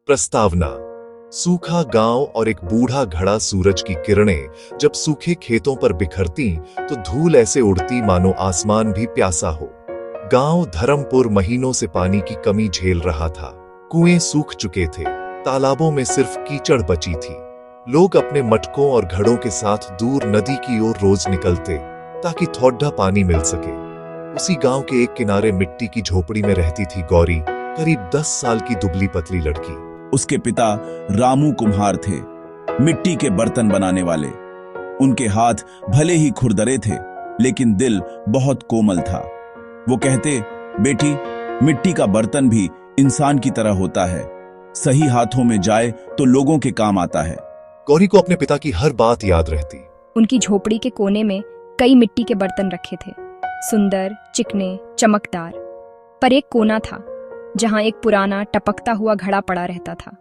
प्रस्तावना। सूखा गांव और एक बूढ़ा घड़ा। सूरज की किरणें जब सूखे खेतों पर बिखरती तो धूल ऐसे उड़ती मानो आसमान भी प्यासा हो। गांव धर्मपुर महीनों से पानी की कमी झेल रहा था। कुएं सूख चुके थे, तालाबों में सिर्फ कीचड़ बची थी। लोग अपने मटकों और घड़ों के साथ दूर नदी की ओर रोज निकलते ताकि थोड़ा पानी मिल सके। उसी गांव के एक किनारे मिट्टी की झोपड़ी में रहती थी गौरी, करीब 10 साल की दुबली पतली लड़की। उसके पिता रामू कुम्हार थे, मिट्टी के बर्तन बनाने वाले। उनके हाथ भले ही खुरदरे थे, लेकिन दिल बहुत कोमल था। वो कहते, बेटी, मिट्टी का बर्तन भी इंसान की तरह होता है, सही हाथों में जाए तो लोगों के काम आता है। गौरी को अपने पिता की हर बात याद रहती। उनकी झोपड़ी के कोने में कई मिट्टी के बर्तन रखे थे, सुंदर, चिकने, चमकदार। पर एक कोना था जहां एक पुराना टपकता हुआ घड़ा पड़ा रहता था।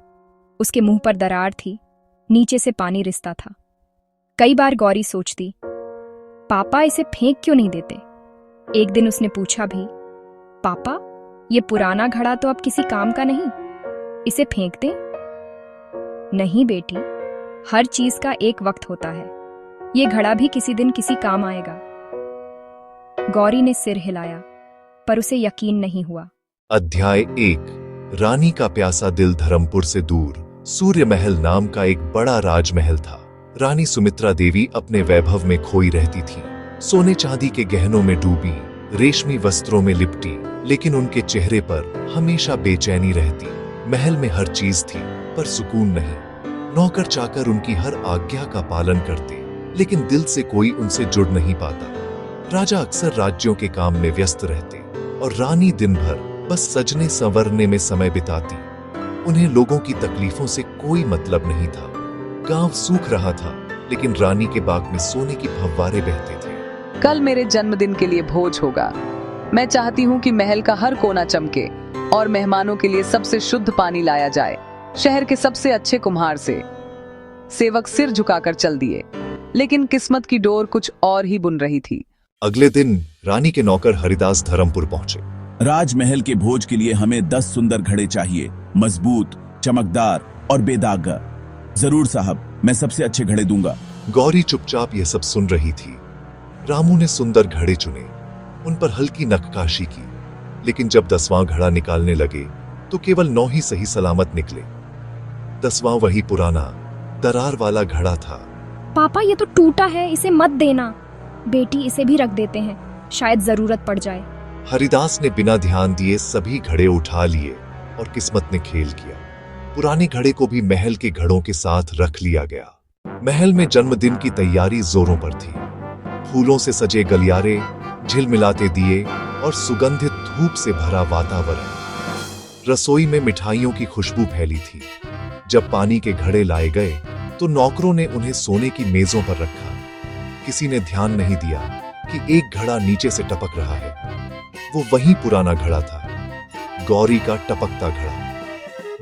उसके मुंह पर दरार थी, नीचे से पानी रिसता था। कई बार गौरी सोचती, पापा इसे फेंक क्यों नहीं देते। एक दिन उसने पूछा भी, पापा, ये पुराना घड़ा तो अब किसी काम का नहीं, इसे फेंक दें? नहीं बेटी, हर चीज का एक वक्त होता है। ये घड़ा भी किसी दिन किसी काम आएगा। गौरी ने सिर हिलाया, पर उसे यकीन नहीं हुआ। अध्याय 1। रानी का प्यासा दिल। धर्मपुर से दूर सूर्य महल नाम का एक बड़ा राजमहल था। रानी सुमित्रा देवी अपने वैभव में खोई रहती थी, सोने चांदी के गहनों में डूबी, रेशमी वस्त्रों में लिपटी, लेकिन उनके चेहरे पर हमेशा बेचैनी रहती। महल में हर चीज थी, पर सुकून नहीं। नौकर चाकर उनकी हर आज्ञा का पालन करते, लेकिन दिल से कोई उनसे जुड़ नहीं पाता। राजा अक्सर राज्यों के काम में व्यस्त रहते और रानी दिन भर बस सजने संवरने में समय बिताती। उन्हें लोगों की तकलीफों से कोई मतलब नहीं था। गांव सूख रहा था, लेकिन रानी के बाग में सोने की फव्वारे बहते थे। कल मेरे जन्मदिन के लिए भोज होगा। मैं चाहती हूँ कि महल का हर कोना चमके और मेहमानों के लिए सबसे शुद्ध पानी लाया जाए, शहर के सबसे अच्छे कुम्हार से। सेवक सिर झुकाकर चल दिए, लेकिन किस्मत की डोर कुछ और ही बुन रही थी। अगले दिन रानी के नौकर हरिदास धर्मपुर पहुंचे। राजमहल के भोज के लिए हमें 10 सुंदर घड़े चाहिए, मजबूत, चमकदार और बेदाग। जरूर साहब, मैं सबसे अच्छे घड़े दूंगा। गौरी चुपचाप यह सब सुन रही थी। रामू ने सुंदर घड़े चुने, उन पर हल्की नक्काशी की, लेकिन जब 10वां घड़ा निकालने लगे तो केवल 9 ही सही सलामत निकले। 10वां वही पुराना दरार वाला घड़ा था। पापा, ये तो टूटा है, इसे मत देना। बेटी, इसे भी रख देते हैं, शायद जरूरत पड़ जाए। हरिदास ने बिना ध्यान दिए सभी घड़े उठा लिए और किस्मत ने खेल किया। पुराने घड़े को भी महल के घड़ों के साथ रख लिया गया। महल में जन्मदिन की तैयारी जोरों पर थी। फूलों से सजे गलियारे, झिलमिलाते दिए और सुगंधित धूप से भरा वातावरण। रसोई में मिठाइयों की खुशबू फैली थी। जब पानी के घड़े लाए गए तो नौकरों ने उन्हें सोने की मेजों पर रखा। किसी ने ध्यान नहीं दिया कि एक घड़ा नीचे से टपक रहा है। वो वही पुराना घड़ा था, गौरी का टपकता घड़ा।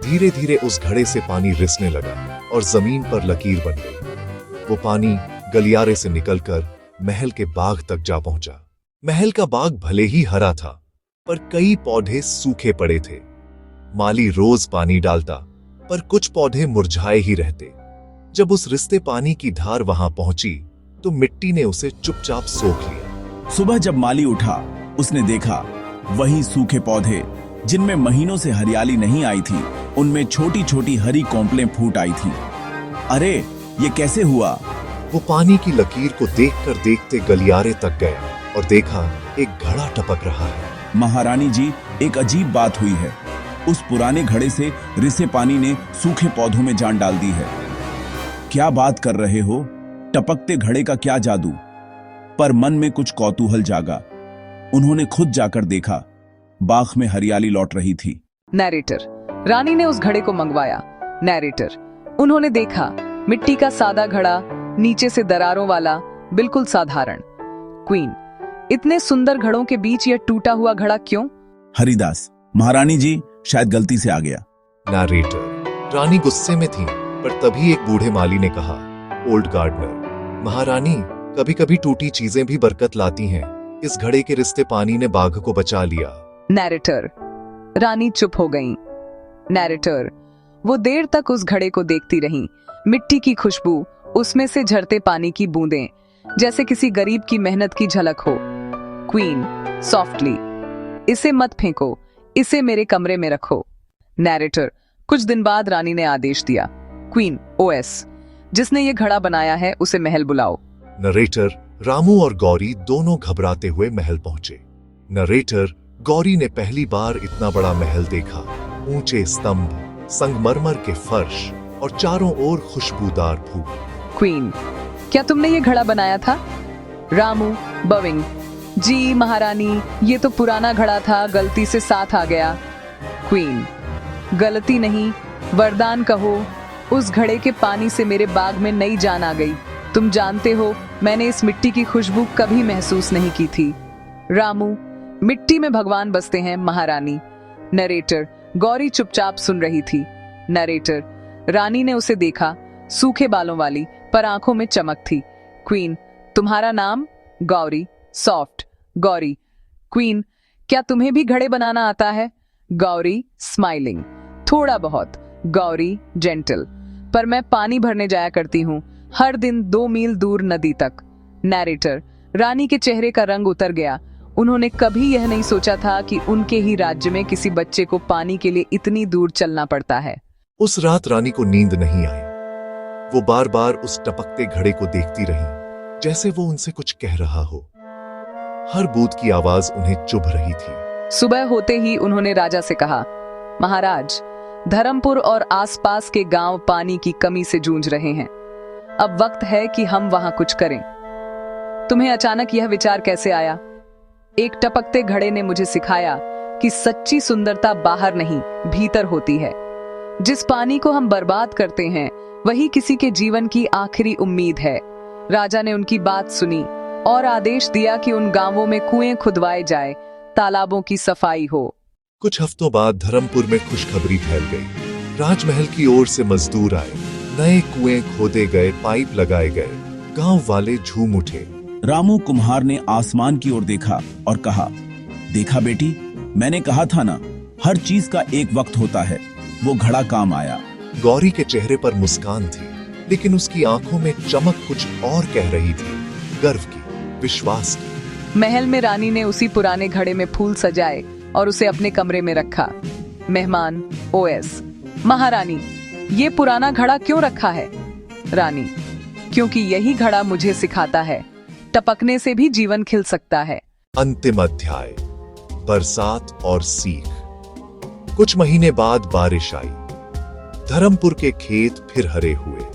धीरे धीरे उस घड़े से पानी रिसने लगा और जमीन पर लकीर बन गई। वो पानी गलियारे से निकलकर महल के बाग तक जा पहुंचा। महल का बाग भले ही हरा था, पर कई पौधे सूखे पड़े थे। माली रोज पानी डालता, पर कुछ पौधे मुरझाए ही रहते। जब उस रिसते पानी की धार वहां पहुंची तो मिट्टी ने उसे चुपचाप सोख लिया। सुबह जब माली उठा, उसने देखा वही सूखे पौधे जिनमें महीनों से हरियाली नहीं आई थी, उनमें छोटी छोटी हरी कोंपलें फूट आई थी। अरे, ये कैसे हुआ? वो पानी की लकीर को देखकर देखते गलियारे तक गया और देखा एक घड़ा टपक रहा है। महारानी जी, एक अजीब बात हुई है। उस पुराने घड़े से रिसे पानी ने सूखे पौधों में जान डाल दी है। क्या बात कर रहे हो? टपकते घड़े का क्या जादू? पर मन में कुछ कौतूहल जागा। उन्होंने खुद जाकर देखा, बाग में हरियाली लौट रही थी। नैरेटर। रानी ने उस घड़े को मंगवाया। नैरेटर। उन्होंने देखा मिट्टी का सादा घड़ा, नीचे से दरारों वाला, बिल्कुल साधारण। क्वीन। इतने सुंदर घड़ों के बीच यह टूटा हुआ घड़ा क्यों? हरिदास। महारानी जी, शायद गलती से आ गया। नैरेटर। रानी गुस्से में थी, पर तभी एक बूढ़े माली ने कहा, ओल्ड गार्डनर, महारानी, कभी कभी टूटी चीजें भी बरकत लाती हैं। इस घड़े के रिश्ते पानी ने बाघ को बचा लिया। नैरेटर। रानी चुप हो गईं। नैरेटर। वो देर तक उस घड़े को देखती रही। मिट्टी की खुशबू, उसमें से झरते पानी की बूंदें, जैसे किसी गरीब की मेहनत की झलक हो। क्वीन सॉफ्टली, इसे मत फेंको, इसे मेरे कमरे में रखो। नैरेटर, कुछ दिन बाद रानी ने आदेश दिया, क्वीन ओएस, जिसने ये घड़ा बनाया है उसे महल बुलाओ। नरेटर, रामू और गौरी दोनों घबराते हुए महल पहुंचे। नरेटर, गौरी ने पहली बार इतना बड़ा महल देखा। ऊंचे स्तंभ, संगमरमर के फर्श और चारों ओर खुशबूदार फूल। क्वीन, क्या तुमने ये घड़ा बनाया था? रामू बविंग, जी महारानी, ये तो पुराना घड़ा था, गलती से साथ आ गया। क्वीन, गलती नहीं, वरदान कहो। उस घड़े के पानी से मेरे बाग में नई जान आ गई। तुम जानते हो, मैंने इस मिट्टी की खुशबू कभी महसूस नहीं की थी। रामू, मिट्टी में भगवान बसते हैं महारानी। नरेटर, गौरी चुपचाप सुन रही थी। नरेटर, रानी ने उसे देखा, सूखे बालों वाली, पर आंखों में चमक थी। क्वीन, तुम्हारा नाम? गौरी सॉफ्ट, गौरी। क्वीन, क्या तुम्हें भी घड़े बनाना आता है? गौरी स्माइलिंग, थोड़ा बहुत। गौरी जेंटल, पर मैं पानी भरने जाया करती हूँ, हर दिन 2 मील दूर नदी तक। नैरेटर, रानी के चेहरे का रंग उतर गया। उन्होंने कभी यह नहीं सोचा था कि उनके ही राज्य में किसी बच्चे को पानी के लिए इतनी दूर चलना पड़ता है। उस रात रानी को नींद नहीं आई। वो बार बार उस टपकते घड़े को देखती रही, जैसे वो उनसे कुछ कह रहा हो। हर बूंद की आवाज उन्हें चुभ रही थी। सुबह होते ही उन्होंने राजा से कहा, महाराज, धर्मपुर और आसपास के गांव पानी की कमी से जूझ रहे हैं। अब वक्त है कि हम वहां कुछ करें। तुम्हें अचानक यह विचार कैसे आया? एक टपकते घड़े ने मुझे सिखाया कि सच्ची सुंदरता बाहर नहीं, भीतर होती है। जिस पानी को हम बर्बाद करते हैं, वही किसी के जीवन की आखिरी उम्मीद है। राजा ने उनकी बात सुनी और आदेश दिया कि उन गांवों में कुएं खुदवाए जाए, तालाबों की सफाई हो। कुछ हफ्तों बाद धर्मपुर में खुशखबरी फैल गई। राजमहल की ओर से मजदूर आए, नए कुएं खोदे गए, पाइप लगाए गए। गांव वाले झूम उठे। रामू कुम्हार ने आसमान की ओर देखा और कहा, देखा बेटी, मैंने कहा था ना, हर चीज का एक वक्त होता है। वो घड़ा काम आया। गौरी के चेहरे पर मुस्कान थी, लेकिन उसकी आंखों में चमक कुछ और कह रही थी, गर्व की, विश्वास की। महल में रानी ने उसी पुराने घड़े में फूल सजाए और उसे अपने कमरे में रखा। मेहमान ओएस, महारानी, ये पुराना घड़ा क्यों रखा है? रानी, क्योंकि यही घड़ा मुझे सिखाता है, टपकने से भी जीवन खिल सकता है। अंतिम अध्याय, बरसात और सीख। कुछ महीने बाद बारिश आई। धर्मपुर के खेत फिर हरे हुए।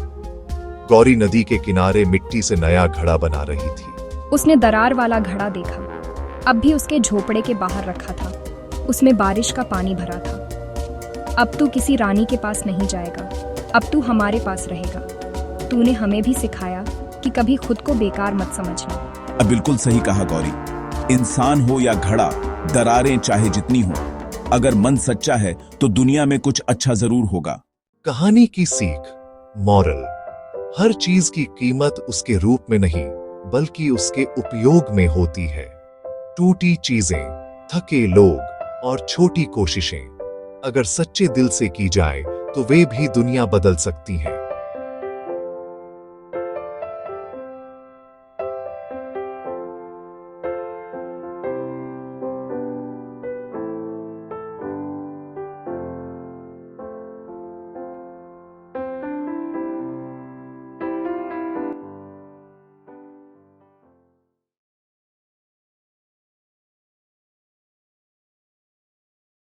गौरी नदी के किनारे मिट्टी से नया घड़ा बना रही थी। उसने दरार वाला घड़ा देखा, अब भी उसके झोपड़े के बाहर रखा था। उसमें बारिश का पानी भरा था। अब तू किसी रानी के पास नहीं जाएगा, अब तू हमारे पास रहेगा। तूने हमें भी सिखाया कि कभी खुद को बेकार मत समझना। अब बिल्कुल सही कहा गौरी। इंसान हो या घड़ा, दरारें चाहे जितनी हो, अगर मन सच्चा है तो दुनिया में कुछ अच्छा जरूर होगा। कहानी की सीख, मॉरल, हर चीज की कीमत उसके रूप में नहीं, बल्कि उसके उपयोग में होती है। टूटी चीजें, थके लोग और छोटी कोशिशें अगर सच्चे दिल से की जाए तो वे भी दुनिया बदल सकती हैं।